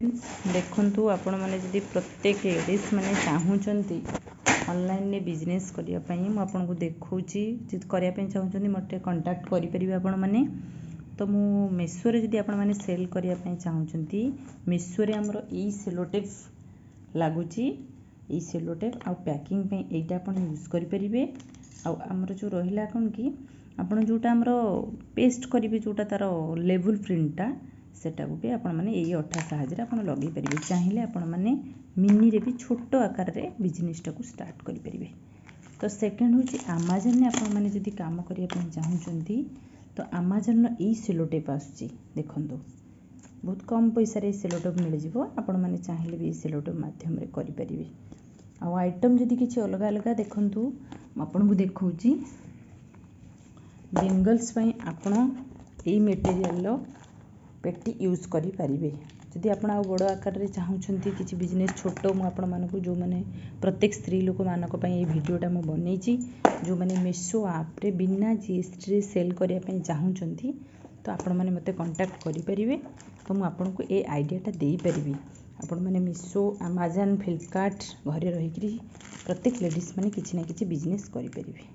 देखु आपण मैंने जदि प्रत्येक लेडीज मैंने चाहूँगी ऑनलाइन रे बिजनेस करने आपको देखुची करने चाहूँगी मत कंटाक्ट करेंगे आपण मैंने तो मु मेसो रे जदि आपण मैंने सेल करने चाहूँगी मेसो रे हमर ई सेलोटेप लगुच ई सेलोटेप आ पैकिंग यहीटा आप यूज करेंगे आमर जो रहा कौन कि आपड़ जोटा आमर पेस्ट करेंगे जोटा तार लेवल प्रिंटा सेटा भी आपण मैंने यही अठा साहाय्य आप लगे पारे चाहिए आपण मैंने मिनी रे भी छोट आकार रे बिजनेसटा को स्टार्ट करेंगे। तो सेकेंड हूँ आमाजन ने आपण मैंने जदि काम करने चाहूँगी तो आमाजन यही सेलोटेप आसूँ देखु बहुत कम पैसा रे सेलोटेप मिल जाव आपण मैंने चाहिए भी सेलोटेप मध्यम करेंगे। आउ आइटम जदि किसी अलग अलग देखु आपन को देखौची बेंगल्स आपण यही मटेरियल पेटी यूज करि पारिबे जदि आपण आ बड़ आकार रे चाहूँगी किसी बिजनेस छोट मुझे मानक जो मैंने प्रत्येक स्त्री लोक मानक ये वीडियोटा मुझे बनई जो मैंने मेसो आप रे बिना जीएसटी सेल करने चाहूँगी तो आपण मैंने मते कांटेक्ट करेंगे। तो मुझे आपन को ये आइडियाटा दे पारिबी आपण मैंने मेसो अमेजन फ्लिपकार्ट घरे रही प्रत्येक लेडीज मैंने किसी ना किसी बिजनेस करेंगे।